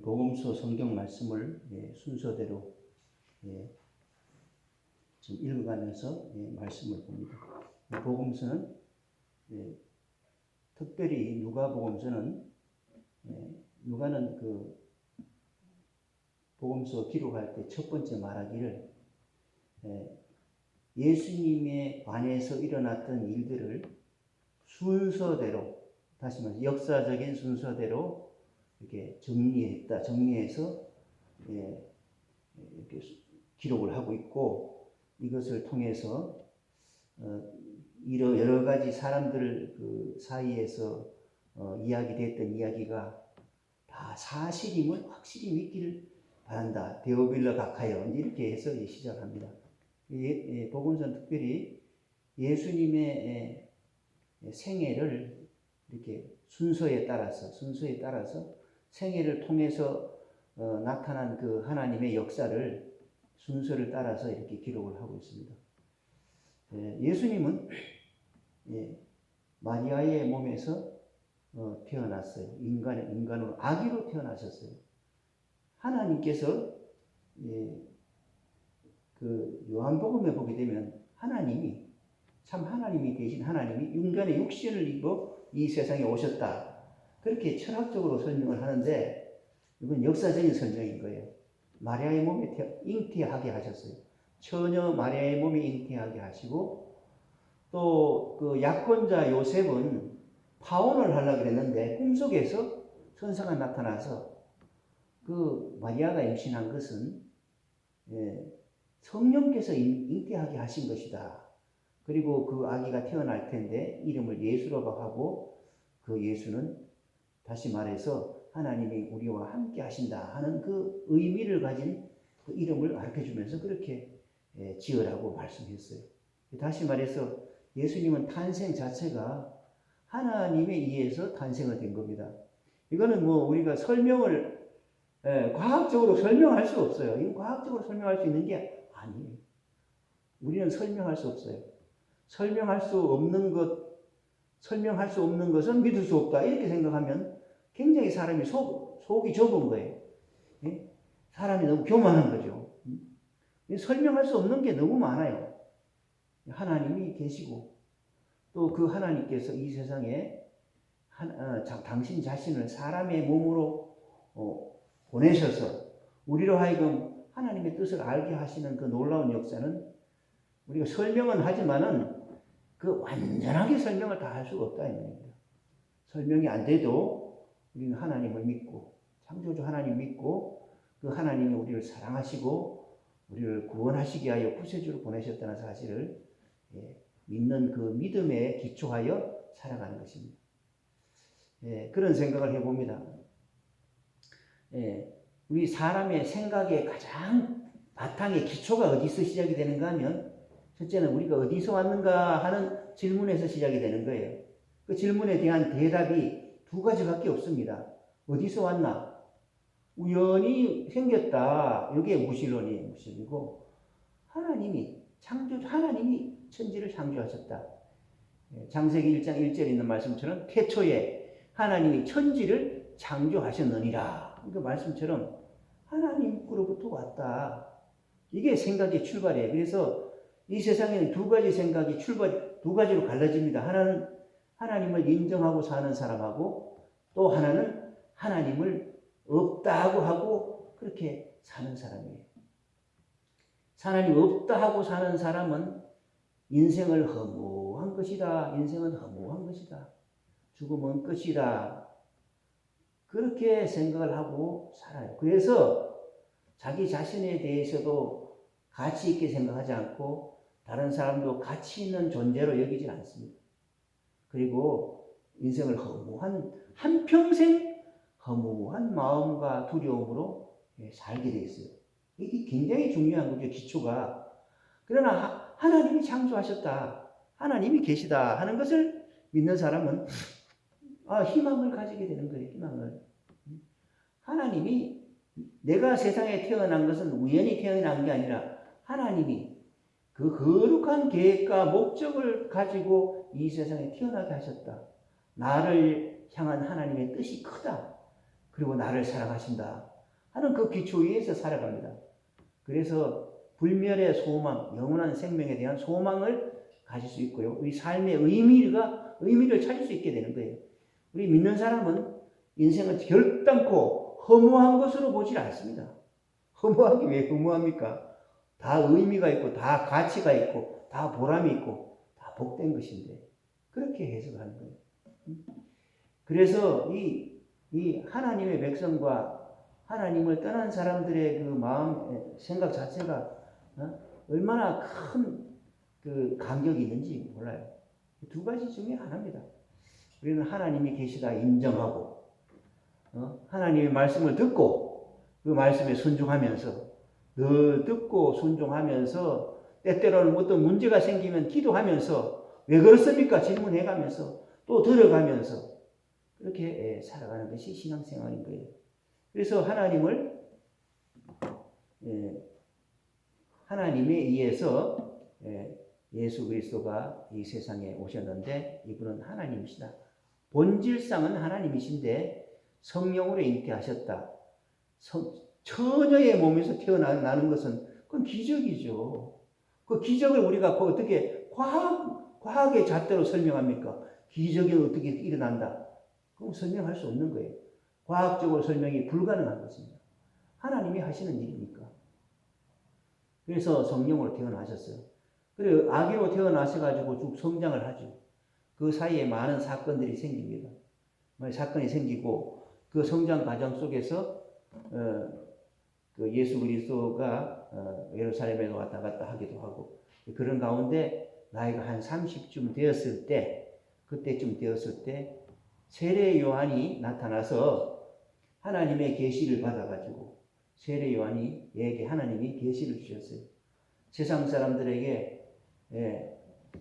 이 복음서 성경 말씀을 순서대로 지금 읽어가면서 말씀을 봅니다. 복음서는 특별히 누가복음서는 누가는 그 복음서 기록할 때 첫 번째 말하기를 예수님에 관해서 일어났던 일들을 순서대로, 다시 말해서 역사적인 순서대로 이렇게 정리해서 이렇게 기록을 하고 있고, 이것을 통해서 여러 가지 사람들 그 사이에서 이야기됐던 이야기가 다 사실임을 확실히 믿기를 바란다. 데오빌러 각하여 이렇게 해서 시작합니다. 복음서는 특별히 예수님의 생애를 이렇게 순서에 따라서 생애를 통해서 나타난 그 하나님의 역사를 순서를 따라서 이렇게 기록을 하고 있습니다. 예수님은 마리아의 몸에서 태어났어요. 인간으로 아기로 태어나셨어요. 하나님께서 그 요한복음에 보게 되면 하나님이 되신 하나님이 인간의 육신을 입어 이 세상에 오셨다. 그렇게 철학적으로 설명을 하는데 이건 역사적인 설명인 거예요. 마리아의 몸에 잉태하게 하셨어요. 처녀 마리아의 몸에 잉태하게 하시고, 또 그 약혼자 요셉은 파혼을 하려고 그랬는데 꿈속에서 천사가 나타나서 그 마리아가 임신한 것은 성령께서 잉태하게 하신 것이다. 그리고 그 아기가 태어날 텐데 이름을 예수라고 하고, 그 예수는 다시 말해서 하나님이 우리와 함께 하신다 하는 그 의미를 가진 그 이름을 가르쳐주면서 그렇게 지으라고 말씀했어요. 다시 말해서 예수님은 탄생 자체가 하나님에 의해서 탄생을 된 겁니다. 이거는 뭐 우리가 과학적으로 설명할 수 없어요. 이건 과학적으로 설명할 수 있는 게 아니에요. 우리는 설명할 수 없어요. 설명할 수 없는 것은 믿을 수 없다. 이렇게 생각하면 굉장히 사람이 속이 좁은 거예요. 사람이 너무 교만한 거죠. 설명할 수 없는 게 너무 많아요. 하나님이 계시고, 또 그 하나님께서 이 세상에 당신 자신을 사람의 몸으로 보내셔서 우리로 하여금 하나님의 뜻을 알게 하시는 그 놀라운 역사는 우리가 설명은 하지만은 그 완전하게 설명을 다 할 수가 없다 이 말입니다. 설명이 안 돼도 우리는 하나님을 믿고, 창조주 하나님 믿고, 그 하나님이 우리를 사랑하시고 우리를 구원하시기 위하여 구세주를 보내셨다는 사실을 믿는 그 믿음에 기초하여 살아가는 것입니다. 그런 생각을 해봅니다. 우리 사람의 생각의 가장 바탕의 기초가 어디서 시작이 되는가 하면, 첫째는 우리가 어디서 왔는가 하는 질문에서 시작이 되는 거예요. 그 질문에 대한 대답이 두 가지밖에 없습니다. 어디서 왔나? 우연히 생겼다. 이게 무신론이고, 하나님이 천지를 창조하셨다. 창세기 1장 1절에 있는 말씀처럼 태초에 하나님이 천지를 창조하셨느니라. 그 말씀처럼 하나님으로부터 왔다. 이게 생각의 출발이에요. 그래서 이 세상에는 두 가지로 갈라집니다. 하나는 하나님을 인정하고 사는 사람하고, 또 하나는 하나님을 없다고 하고 그렇게 사는 사람이에요. 하나님 없다 하고 사는 사람은 인생은 허무한 것이다. 죽음은 끝이다. 그렇게 생각을 하고 살아요. 그래서 자기 자신에 대해서도 가치 있게 생각하지 않고 다른 사람도 가치 있는 존재로 여기지 않습니다. 그리고 인생을 한평생 허무한 마음과 두려움으로 살게 돼 있어요. 이게 굉장히 중요한 거죠, 기초가. 그러나 하나님이 창조하셨다, 하나님이 계시다 하는 것을 믿는 사람은 희망을 가지게 되는 거예요. 희망을. 하나님이, 내가 세상에 태어난 것은 우연히 태어난 게 아니라 하나님이 그 거룩한 계획과 목적을 가지고 이 세상에 태어나게 하셨다. 나를 향한 하나님의 뜻이 크다. 그리고 나를 사랑하신다 하는 그 기초 위에서 살아갑니다. 그래서 불멸의 소망, 영원한 생명에 대한 소망을 가질 수 있고요. 우리 삶의 의미를 찾을 수 있게 되는 거예요. 우리 믿는 사람은 인생을 결단코 허무한 것으로 보질 않습니다. 허무하기 왜 허무합니까? 다 의미가 있고, 다 가치가 있고, 다 보람이 있고, 다 복된 것인데, 그렇게 해석하는 거예요. 그래서 이 하나님의 백성과 하나님을 떠난 사람들의 그 마음, 생각 자체가 얼마나 큰 그 간격이 있는지 몰라요. 두 가지 중에 하나입니다. 우리는 하나님이 계시다 인정하고, 하나님의 말씀을 듣고, 그 말씀에 순종하면서, 늘 듣고 순종하면서, 때때로는 어떤 문제가 생기면 기도하면서, 왜 그렇습니까? 질문해가면서, 또 들어가면서, 그렇게 살아가는 것이 신앙생활인 거예요. 그래서 하나님에 의해서 예수 그리스도가 이 세상에 오셨는데 이분은 하나님이시다. 본질상은 하나님이신데 성령으로 잉태하셨다. 처녀의 몸에서 태어나는 것은 그건 기적이죠. 그 기적을 우리가 어떻게 과학의 잣대로 설명합니까? 기적이 어떻게 일어난다. 그건 설명할 수 없는 거예요. 과학적으로 설명이 불가능한 것입니다. 하나님이 하시는 일이니까. 그래서 성령으로 태어나셨어요. 그리고 아기로 태어나셔가지고 쭉 성장을 하죠. 그 사이에 많은 사건들이 생깁니다. 사건이 생기고 그 성장 과정 속에서 그 예수 그리스도가 예루살렘에 왔다 갔다 하기도 하고 그런 가운데 나이가 한 30쯤 되었을 때 그때쯤 되었을 때 세례 요한이 나타나서 하나님의 계시를 받아가지고 세례 요한이에게 하나님이 계시를 주셨어요. 세상 사람들에게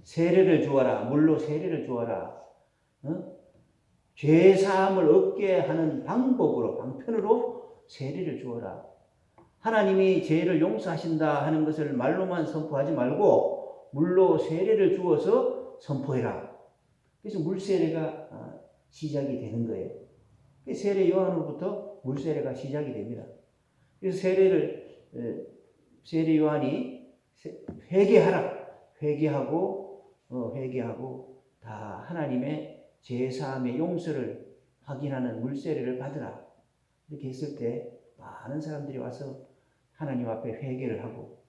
세례를 주어라. 물로 세례를 주어라. 죄 사함을 얻게 하는 방법으로 방편으로 세례를 주어라. 하나님이 죄를 용서하신다 하는 것을 말로만 선포하지 말고 물로 세례를 주어서 선포해라. 그래서 물세례가 시작이 되는 거예요. 세례 요한으로부터 물세례가 시작이 됩니다. 그래서 세례 요한이 회개하고 다 하나님의 죄사함의 용서를 확인하는 물세례를 받으라. 이렇게 했을 때 많은 사람들이 와서 하나님 앞에 회개를 하고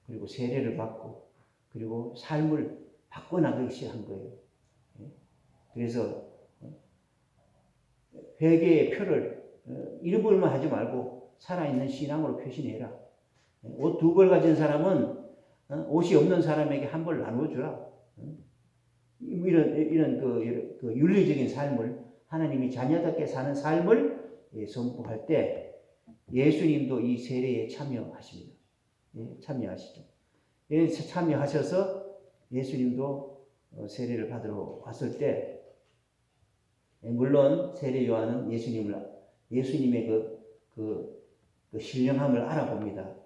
그리고 세례를 받고 그리고 삶을 바꿔나가기 시작한 거예요. 그래서 회개의 표를 잃어버리면 하지 말고 살아있는 신앙으로 표시해라. 옷 2벌 가진 사람은 옷이 없는 사람에게 1벌 나누어주라. 이런 그 윤리적인 삶을 하나님이 자녀답게 사는 삶을 선포할 때 예수님도 이 세례에 참여하십니다. 참여하시죠. 참여하셔서 예수님도 세례를 받으러 왔을 때 물론 세례 요한은 예수님의 그 신령함을 알아봅니다.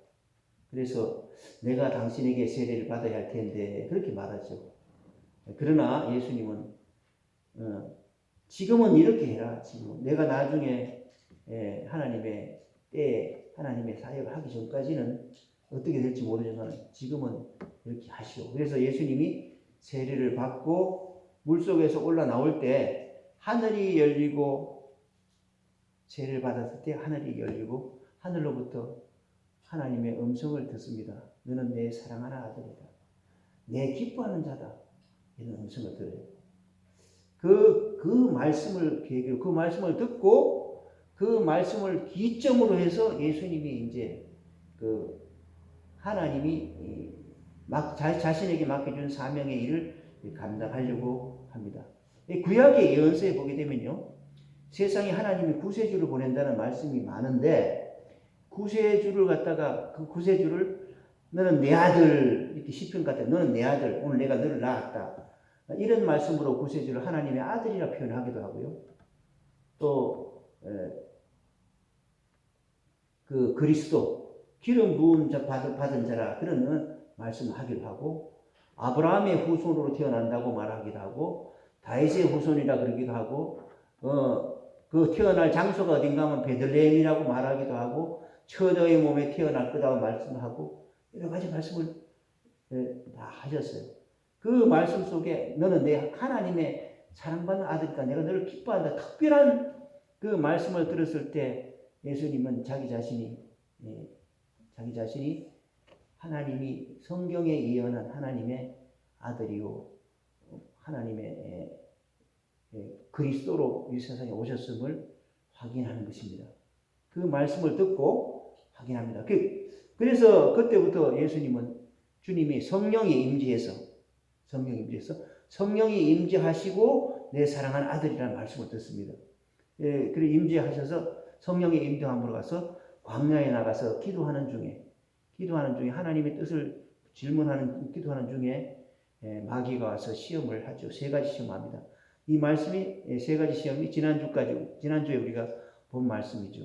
그래서 내가 당신에게 세례를 받아야 할 텐데 그렇게 말하죠. 그러나 예수님은 지금은 이렇게 해라. 지금 내가 나중에 하나님의 때에 하나님의 사역을 하기 전까지는 어떻게 될지 모르지만 지금은 이렇게 하시오. 그래서 예수님이 세례를 받고 물속에서 올라 나올 때 하늘이 열리고 세례를 받았을 때 하늘이 열리고 하늘로부터 하나님의 음성을 듣습니다. 너는 내 사랑하는 아들이다. 내 기뻐하는 자다. 이런 음성을 들어요. 그 말씀을 듣고 그 말씀을 기점으로 해서 예수님이 이제 하나님이 자신에게 맡겨준 사명의 일을 감당하려고 합니다. 구약의 예언서에 보게 되면요. 세상에 하나님이 구세주를 보낸다는 말씀이 많은데 구세주를 갖다가 그 구세주를 너는 내 아들 이렇게 시편 같아 너는 내 아들 오늘 내가 너를 낳았다 이런 말씀으로 구세주를 하나님의 아들이라 표현하기도 하고요. 또 그 그리스도 기름 부음 받은 자라 그런 말씀을 하기도 하고 아브라함의 후손으로 태어난다고 말하기도 하고 다윗의 후손이라 그러기도 하고 그 태어날 장소가 어딘가 하면 베들레헴이라고 말하기도 하고 처녀의 몸에 태어날 거라고 말씀하고 여러 가지 말씀을 다 하셨어요. 그 말씀 속에 너는 내 하나님의 사랑받는 아들이니까 내가 너를 기뻐한다. 특별한 그 말씀을 들었을 때 예수님은 자기 자신이 하나님이 성경에 예언한 하나님의 아들이요 하나님의 그리스도로 이 세상에 오셨음을 확인하는 것입니다. 그 말씀을 듣고 확인합니다. 그래서 그때부터 예수님은 주님이 성령이 임재하시고 내 사랑하는 아들이라는 말씀을 듣습니다. 그래 임재하셔서 성령의 임재함으로 가서 광야에 나가서 기도하는 중에 하나님의 뜻을 기도하는 중에 마귀가 와서 시험을 하죠. 세 가지 시험합니다. 이 말씀이 세 가지 시험이 지난주에 우리가 본 말씀이죠.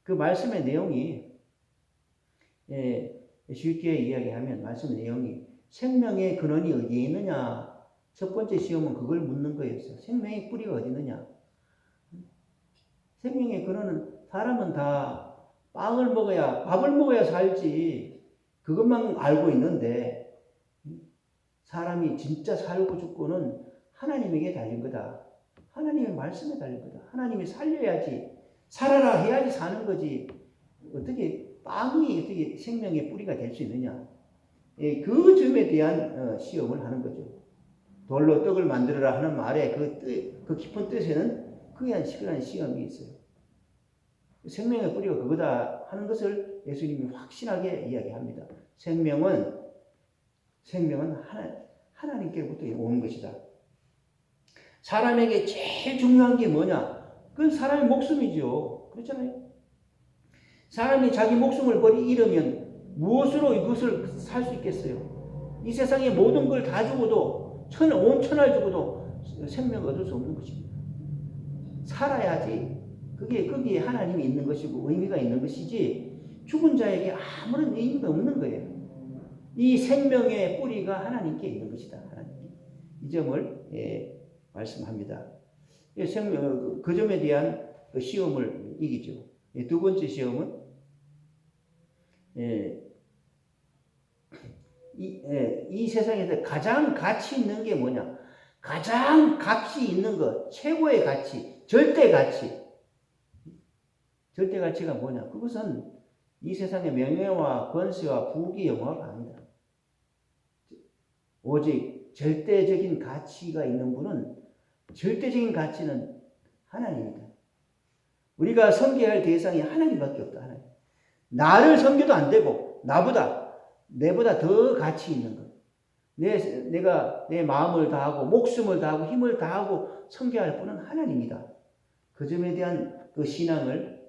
그 말씀의 내용이 쉽게 이야기하면 말씀의 내용이 생명의 근원이 어디에 있느냐. 첫 번째 시험은 그걸 묻는 거였어요. 생명의 뿌리가 어디 있느냐. 생명의 근원은 사람은 다 밥을 먹어야 살지. 그것만 알고 있는데 사람이 진짜 살고 죽고는 하나님에게 달린 거다. 하나님의 말씀에 달린 거다. 하나님이 살려야지. 살아라 해야지 사는 거지. 빵이 어떻게 생명의 뿌리가 될 수 있느냐. 그 점에 대한 시험을 하는 거죠. 돌로 떡을 만들어라 하는 말에 그 깊은 뜻에는 그에 대한 시험이 있어요. 생명의 뿌리가 그거다 하는 것을 예수님이 확신하게 이야기합니다. 생명은 하나님께로부터 온 것이다. 사람에게 제일 중요한 게 뭐냐? 그건 사람의 목숨이죠. 그렇잖아요. 사람이 자기 목숨을 잃으면 무엇으로 이것을 살 수 있겠어요? 이 세상의 모든 걸 다 죽어도 온 천하를 죽어도 생명을 얻을 수 없는 것입니다. 살아야지. 거기에 하나님이 있는 것이고 의미가 있는 것이지 죽은 자에게 아무런 의미가 없는 거예요. 이 생명의 뿌리가 하나님께 있는 것이다. 하나님께. 이 점을 말씀합니다. 그 점에 대한 시험을 이기죠. 두 번째 시험은 이 세상에서 가장 가치 있는 게 뭐냐? 가장 값이 있는 것, 최고의 가치, 절대 가치가 뭐냐? 그것은 이 세상의 명예와 권세와 부귀 영화가 아니다. 오직 절대적인 가치가 있는 분은 절대적인 가치는 하나님이다. 우리가 섬겨야 할 대상이 하나님밖에 없다. 하나님. 나를 섬겨도 안 되고 내보다 더 가치 있는 것. 내가 내 마음을 다하고 목숨을 다하고 힘을 다하고 섬겨야 할 분은 하나님이다. 그 점에 대한 그 시험하는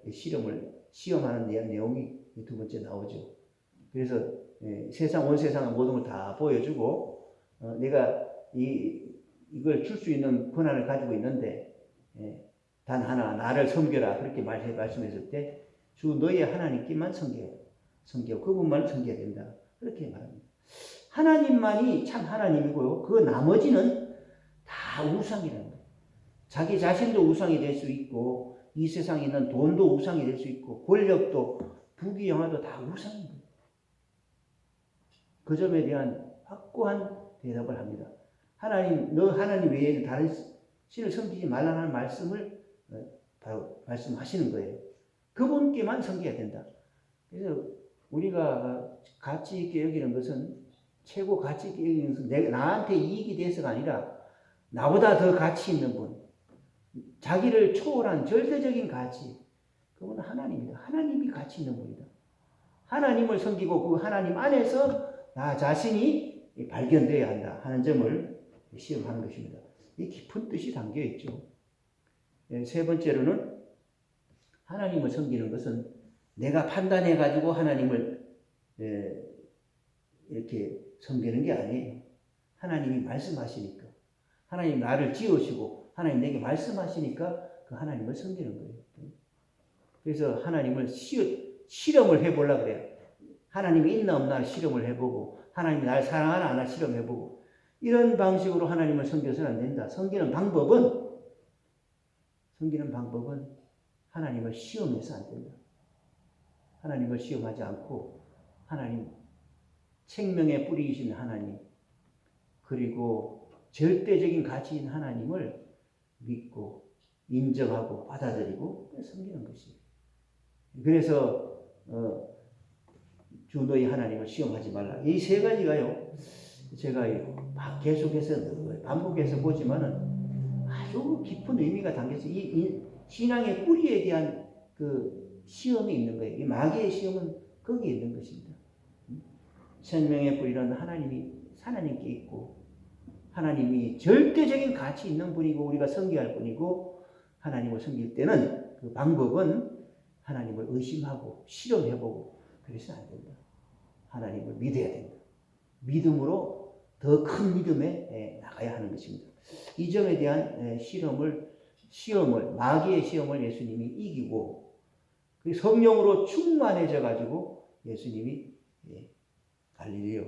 내용이 두 번째 나오죠. 그래서 온 세상의 모든 걸 다 보여주고 내가 이걸 줄 수 있는 권한을 가지고 있는데 단 하나 나를 섬겨라 그렇게 말씀했을 때 주 너의 하나님께만 섬겨 그분만 섬겨야 된다 그렇게 말합니다. 하나님만이 참 하나님이고요. 그 나머지는 다 우상이라는 거예요. 자기 자신도 우상이 될 수 있고 이 세상에 있는 돈도 우상이 될 수 있고 권력도 부귀 영화도 다 우상인 거예요. 그 점에 대한 확고한 대답을 합니다. 하나님 외에는 다른 신을 섬기지 말라는 말씀을 바로 말씀하시는 거예요. 그분께만 섬겨야 된다. 그래서 우리가 가치 있게 여기는 것은 최고 가치 있게 여기는 것은 나한테 이익이 돼서가 아니라 나보다 더 가치 있는 분, 자기를 초월한 절대적인 가치, 그분은 하나님이다. 하나님이 가치 있는 분이다. 하나님을 섬기고 그 하나님 안에서 나 자신이 발견되어야 한다 하는 점을 시험하는 것입니다. 이 깊은 뜻이 담겨 있죠. 세 번째로는 하나님을 섬기는 것은 내가 판단해가지고 하나님을 이렇게 섬기는 게 아니에요. 하나님이 말씀하시니까. 하나님 나를 지으시고 하나님 내게 말씀하시니까 그 하나님을 섬기는 거예요. 그래서 하나님을 실험을 해보려고 그래요. 하나님이 있나 없나 실험을 해보고 하나님이 나를 사랑하나 안 하나 실험해보고 이런 방식으로 하나님을 섬겨서는 안 된다. 섬기는 방법은 섬기는 방법은 하나님을 시험해서 안 된다. 하나님을 시험하지 않고 하나님, 생명의 뿌리이신 하나님, 그리고 절대적인 가치인 하나님을 믿고 인정하고 받아들이고 섬기는 것이에요. 그래서 주 너희 하나님을 시험하지 말라. 이 세 가지가요, 제가 계속해서 반복해서 보지만은 아주 깊은 의미가 담겨서 이 신앙의 뿌리에 대한 그 시험이 있는 거예요. 이 마귀의 시험은 거기에 있는 것입니다. 생명의 뿌리는 하나님께 있고, 하나님이 절대적인 가치 있는 분이고 우리가 섬겨야 할 분이고, 하나님을 섬길 때는 그 방법은 하나님을 의심하고 실험해보고 그래서 안 된다. 하나님을 믿어야 된다. 믿음으로 더 큰 믿음에 나가야 하는 것입니다. 이 점에 대한 시험을 마귀의 시험을 예수님이 이기고 성령으로 충만해져 가지고 예수님이 갈릴리로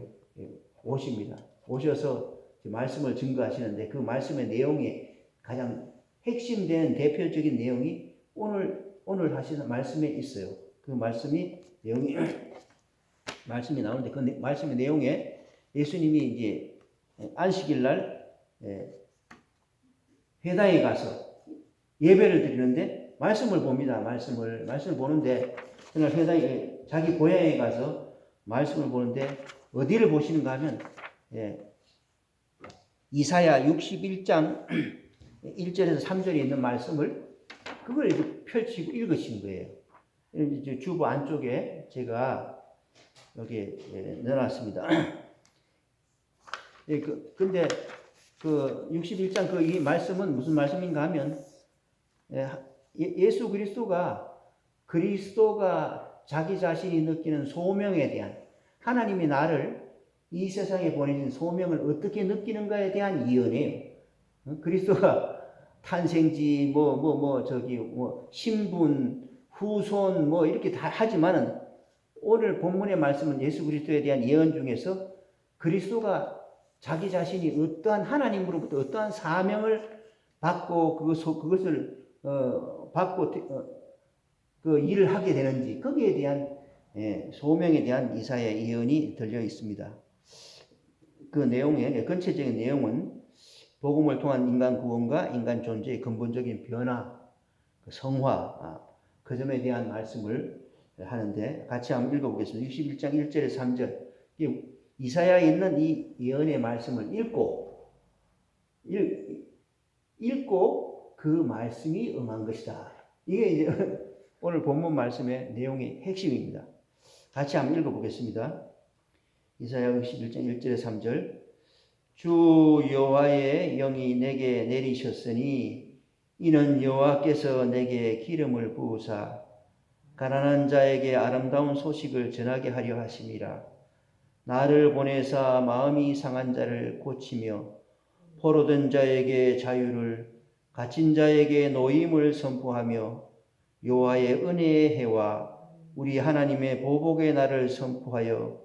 오십니다. 오셔서 말씀을 증거하시는데 그 말씀의 내용이 가장 핵심된 대표적인 내용이 오늘 하시는 말씀에 있어요. 그 말씀이 나오는데 그 말씀의 내용에 예수님이 이제 안식일 날 회당에 가서 예배를 드리는데 말씀을 봅니다. 말씀을 보는데 그날 회당에 자기 고향에 가서 말씀을 보는데 어디를 보시는가 하면 이사야 61장 1절에서 3절에 있는 말씀을 그걸 이제 펼치고 읽으신 거예요. 이제 주보 안쪽에 제가 여기 넣어놨습니다. 근데 그 61장 이 말씀은 무슨 말씀인가 하면 예수 그리스도가 자기 자신이 느끼는 소명에 대한, 하나님이 나를 이 세상에 보내신 소명을 어떻게 느끼는가에 대한 예언이에요. 그리스도가 탄생지 신분 후손 이렇게 다 하지만은 오늘 본문의 말씀은 예수 그리스도에 대한 예언 중에서 그리스도가 자기 자신이 어떠한 하나님으로부터 어떠한 사명을 받고 그것을 받고 그 일을 하게 되는지 거기에 대한 소명에 대한 이사야의 예언이 들려 있습니다. 그 내용의 전체적인 내용은 복음을 통한 인간 구원과 인간 존재의 근본적인 변화, 성화, 그 점에 대한 말씀을 하는데 같이 한번 읽어보겠습니다. 61장 1절에서 3절. 이사야에 있는 이 예언의 말씀을 읽고 그 말씀이 응한 것이다. 이게 이제 오늘 본문 말씀의 내용의 핵심입니다. 같이 한번 읽어보겠습니다. 이사야 61장 1절에서 3절. 주 여호와의 영이 내게 내리셨으니 이는 여호와께서 내게 기름을 부으사 가난한 자에게 아름다운 소식을 전하게 하려 하심이라. 나를 보내사 마음이 상한 자를 고치며 포로된 자에게 자유를, 갇힌 자에게 노임을 선포하며 여호와의 은혜의 해와 우리 하나님의 보복의 날을 선포하여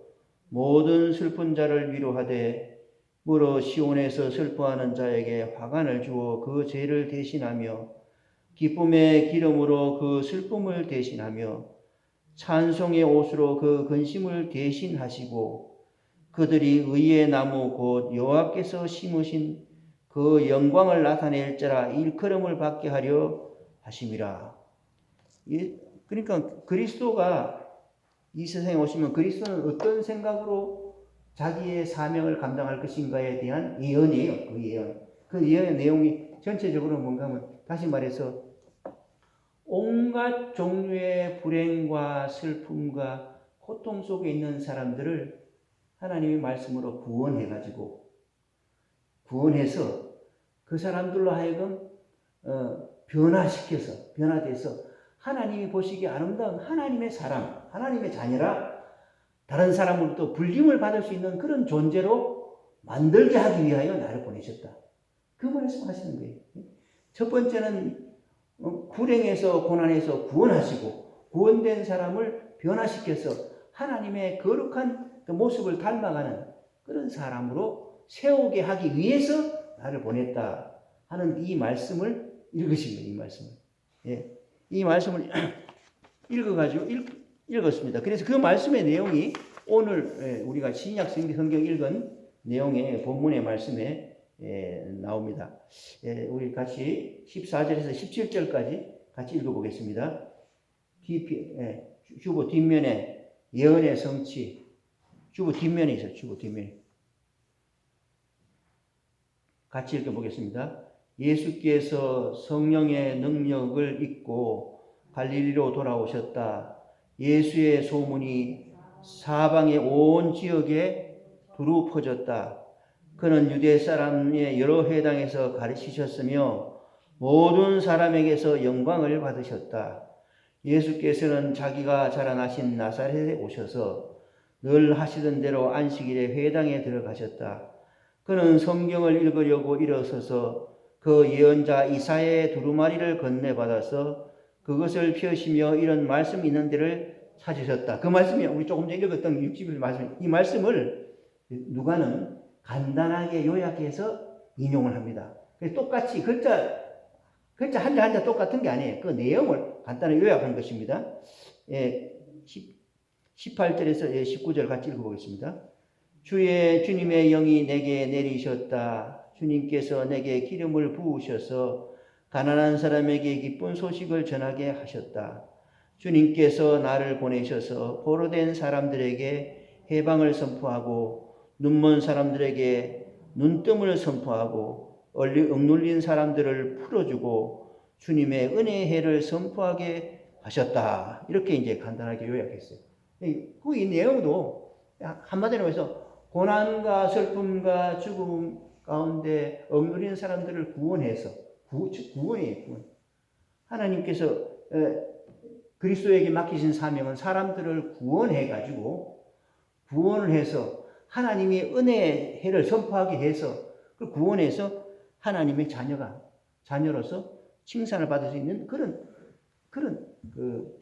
모든 슬픈 자를 위로하되 물어 시온에서 슬퍼하는 자에게 화관을 주어 그 죄를 대신하며 기쁨의 기름으로 그 슬픔을 대신하며 찬송의 옷으로 그 근심을 대신하시고 그들이 의의 나무 곧 여호와께서 심으신 그 영광을 나타낼 자라 일컬음을 받게 하려 하심이라. 그러니까 그리스도가 이 세상에 오시면 그리스도는 어떤 생각으로 자기의 사명을 감당할 것인가에 대한 예언이에요. 그 예언의 내용이 전체적으로 뭔가 하면 다시 말해서 온갖 종류의 불행과 슬픔과 고통 속에 있는 사람들을 하나님의 말씀으로 구원해서 그 사람들로 하여금 변화돼서 하나님이 보시기에 아름다운 하나님의 사람, 하나님의 자녀라 다른 사람으로부터 불림을 받을 수 있는 그런 존재로 만들게 하기 위하여 나를 보내셨다. 그 말씀하시는 거예요. 첫 번째는 불행에서 고난에서 구원하시고 구원된 사람을 변화시켜서 하나님의 거룩한 그 모습을 닮아가는 그런 사람으로 세우게 하기 위해서 나를 보냈다 하는 이 말씀을 읽으신 거예요, 이 말씀을. 예. 이 말씀을 읽어가지고 읽었습니다. 그래서 그 말씀의 내용이 오늘 우리가 신약 성경 읽은 내용의 본문의 말씀에 나옵니다. 우리 같이 14절에서 17절까지 같이 읽어보겠습니다. 주보 뒷면에 예언의 성취, 주보 뒷면에 있어요. 주보 뒷면에. 같이 읽어보겠습니다. 예수께서 성령의 능력을 입고 갈릴리로 돌아오셨다. 예수의 소문이 사방의 온 지역에 두루 퍼졌다. 그는 유대 사람의 여러 회당에서 가르치셨으며 모든 사람에게서 영광을 받으셨다. 예수께서는 자기가 자라나신 나사렛에 오셔서 늘 하시던 대로 안식일에 회당에 들어가셨다. 그는 성경을 읽으려고 일어서서 그 예언자 이사야의 두루마리를 건네받아서 그것을 펴시며 이런 말씀이 있는 데를 찾으셨다. 그 말씀이 우리 조금 전에 읽었던 60일 말씀, 이 말씀을 누가는 간단하게 요약해서 인용을 합니다. 그래서 똑같이 글자 한자 똑같은 게 아니에요. 그 내용을 간단하게 요약한 것입니다. 18절에서 19절 같이 읽어보겠습니다. 주님의 영이 내게 내리셨다. 주님께서 내게 기름을 부으셔서 가난한 사람에게 기쁜 소식을 전하게 하셨다. 주님께서 나를 보내셔서 포로된 사람들에게 해방을 선포하고 눈먼 사람들에게 눈뜸을 선포하고 억눌린 사람들을 풀어주고 주님의 은혜의 해를 선포하게 하셨다. 이렇게 이제 간단하게 요약했어요. 이 내용도 한마디로 해서 고난과 슬픔과 죽음 가운데 억눌린 사람들을 구원해서 구원이에요. 하나님께서 그리스도에게 맡기신 사명은 사람들을 구원해가지고 구원을 해서 하나님의 은혜의 해를 선포하게 해서 그 구원해서 하나님의 자녀로서 칭찬을 받을 수 있는 그런 그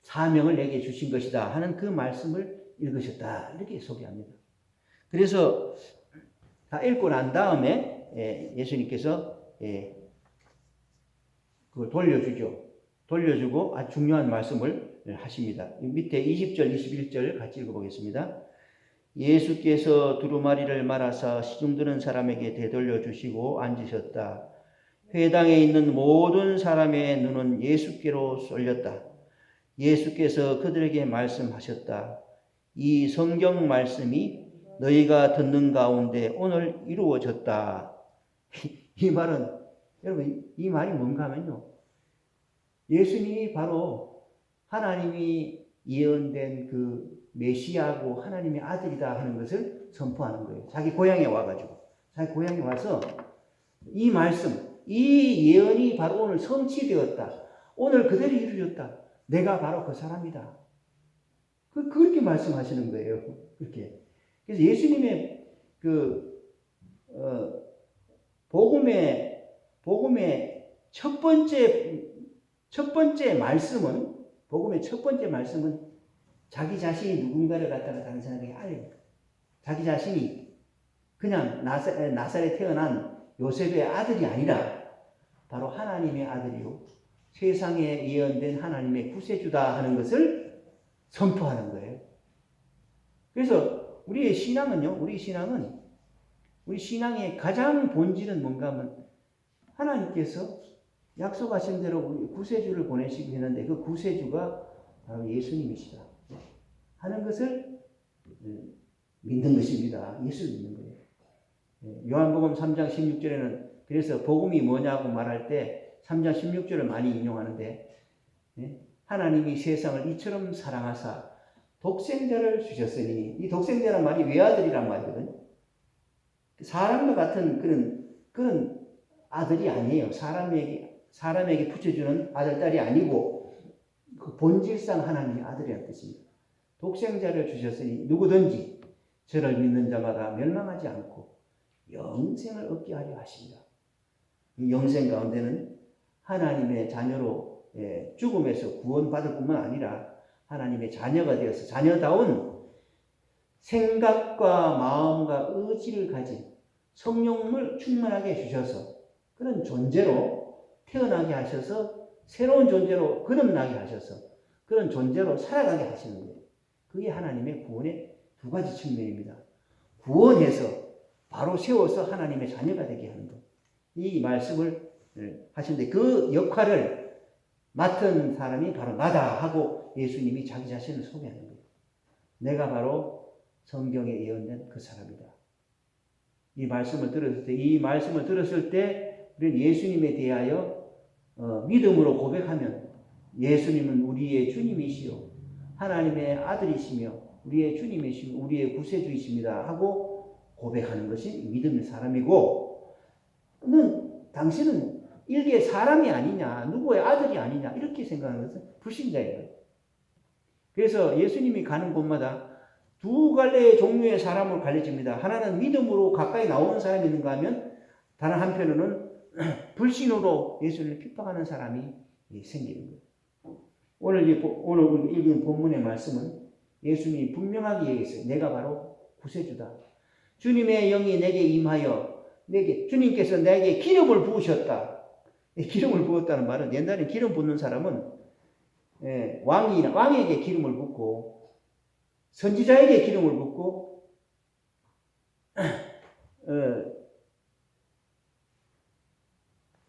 사명을 내게 주신 것이다 하는 그 말씀을 읽으셨다 이렇게 소개합니다. 그래서 다 읽고 난 다음에 예수님께서 그걸 돌려주고 아주 중요한 말씀을 하십니다. 밑에 20절, 21절 같이 읽어보겠습니다. 예수께서 두루마리를 말아서 시중드는 사람에게 되돌려 주시고 앉으셨다. 회당에 있는 모든 사람의 눈은 예수께로 쏠렸다. 예수께서 그들에게 말씀하셨다. 이 성경 말씀이 너희가 듣는 가운데 오늘 이루어졌다. 이 말은 여러분 이 말이 뭔가 하면요. 예수님이 바로 하나님이 예언된 그 메시아고 하나님의 아들이다 하는 것을 선포하는 거예요. 자기 고향에 와가지고 자기 고향에 와서 이 말씀, 이 예언이 바로 오늘 성취되었다. 오늘 그대로 이루어졌다. 내가 바로 그 사람이다. 그렇게 말씀하시는 거예요. 그렇게. 그래서 예수님의 복음의 첫 번째 말씀은 복음의 첫 번째 말씀은 자기 자신이 누군가를 갖다가 다른 사람에게 알려요. 자기 자신이 그냥 나사렛에 태어난 요셉의 아들이 아니라 바로 하나님의 아들이요 세상에 예언된 하나님의 구세주다 하는 것을 선포하는 거예요. 그래서 우리 신앙의 가장 본질은 뭔가 하면 하나님께서 약속하신 대로 우리 구세주를 보내시고 했는데 그 구세주가 바로 예수님이시다 하는 것을 믿는 것입니다. 예수를 믿는 거예요. 요한복음 3장 16절에는 그래서 복음이 뭐냐고 말할 때 3장 16절을 많이 인용하는데 하나님이 세상을 이처럼 사랑하사 독생자를 주셨으니 이 독생자란 말이 외아들이란 말이거든요. 사람과 같은 그런 아들이 아니에요. 사람에게 붙여주는 아들, 딸이 아니고 그 본질상 하나님의 아들이라는 뜻입니다. 독생자를 주셨으니 누구든지 저를 믿는 자마다 멸망하지 않고 영생을 얻게 하려 하십니다. 이 영생 가운데는 하나님의 자녀로 죽음에서 구원받을 뿐만 아니라 하나님의 자녀가 되어서 자녀다운 생각과 마음과 의지를 가진 성령을 충만하게 해주셔서 그런 존재로 태어나게 하셔서 새로운 존재로 거듭나게 하셔서 그런 존재로 살아가게 하시는 거예요. 그게 하나님의 구원의 두 가지 측면입니다. 구원해서 바로 세워서 하나님의 자녀가 되게 하는 것. 이 말씀을 하시는데 그 역할을 맡은 사람이 바로 나다 하고 예수님이 자기 자신을 소개하는 거예요. 내가 바로 성경에 예언된 그 사람이다. 이 말씀을 들었을 때 우리는 예수님에 대하여 믿음으로 고백하면 예수님은 우리의 주님이시요 하나님의 아들이시며 우리의 주님이시며 우리의 구세주이십니다 하고 고백하는 것이 믿음의 사람이고, 당신은 일개 사람이 아니냐, 누구의 아들이 아니냐 이렇게 생각하는 것은 불신자인 거예요. 그래서 예수님이 가는 곳마다 두 갈래의 종류의 사람을 가르칩니다. 하나는 믿음으로 가까이 나오는 사람이 있는가 하면 다른 한편으로는 불신으로 예수님을 핍박하는 사람이 생기는 거예요. 오늘 읽은 본문의 말씀은 예수님이 분명하게 얘기했어요. 내가 바로 구세주다. 주님의 영이 내게 임하여 주님께서 내게 기름을 부으셨다. 기름을 부었다는 말은 옛날에 기름 붓는 사람은 왕에게 기름을 붓고 선지자에게 기름을 붓고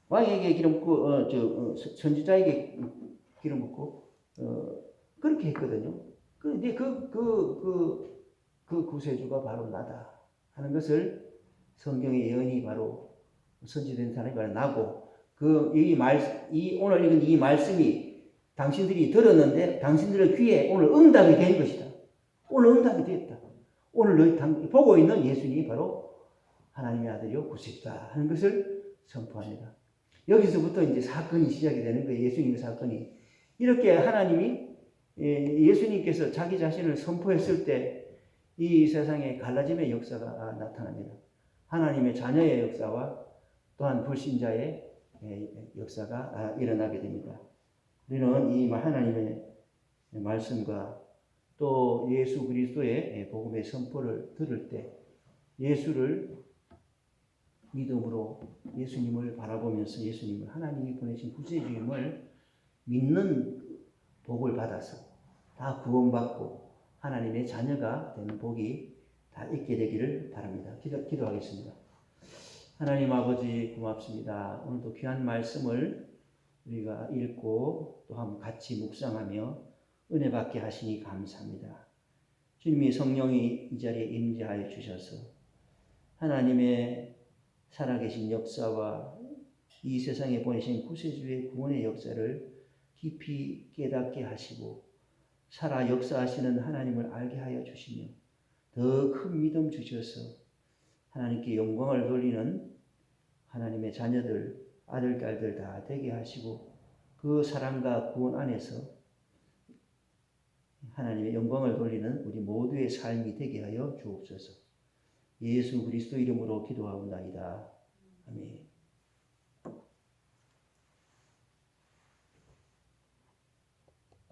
왕에게 기름 붓고 선지자에게 기름 붓고 그렇게 했거든요. 그런데 그 구세주가 바로 나다 하는 것을 성경의 예언이 바로 선지된 사람이 바로 나고 오늘 읽은 이 말씀이 당신들이 들었는데 당신들의 귀에 오늘 응답이 된 것이다. 오늘 응답이 됐다. 오늘 너희 보고 있는 예수님이 바로 하나님의 아들이요 구세주다 하는 것을 선포합니다. 여기서부터 이제 사건이 시작이 되는 거예요. 예수님의 사건이. 이렇게 하나님이 예수님께서 자기 자신을 선포했을 때 이 세상에 갈라짐의 역사가 나타납니다. 하나님의 자녀의 역사와 또한 불신자의 역사가 일어나게 됩니다. 우리는 이 하나님의 말씀과 또 예수 그리스도의 복음의 선포를 들을 때 예수를 믿음으로 예수님을 바라보면서 예수님을 하나님이 보내신 구세주임을 믿는 복을 받아서 다 구원받고 하나님의 자녀가 되는 복이 다 있게 되기를 바랍니다. 기도하겠습니다. 하나님 아버지 고맙습니다. 오늘도 귀한 말씀을 우리가 읽고 또 한번 같이 묵상하며 은혜 받게 하시니 감사합니다. 주님이 성령이 이 자리에 임재하여 주셔서 하나님의 살아계신 역사와 이 세상에 보내신 구세주의 구원의 역사를 깊이 깨닫게 하시고 살아 역사하시는 하나님을 알게 하여 주시며 더 큰 믿음 주셔서 하나님께 영광을 돌리는 하나님의 자녀들, 아들, 딸들 다 되게 하시고 그 사랑과 구원 안에서 하나님의 영광을 돌리는 우리 모두의 삶이 되게 하여 주옵소서. 예수 그리스도 이름으로 기도하옵나이다. 아멘.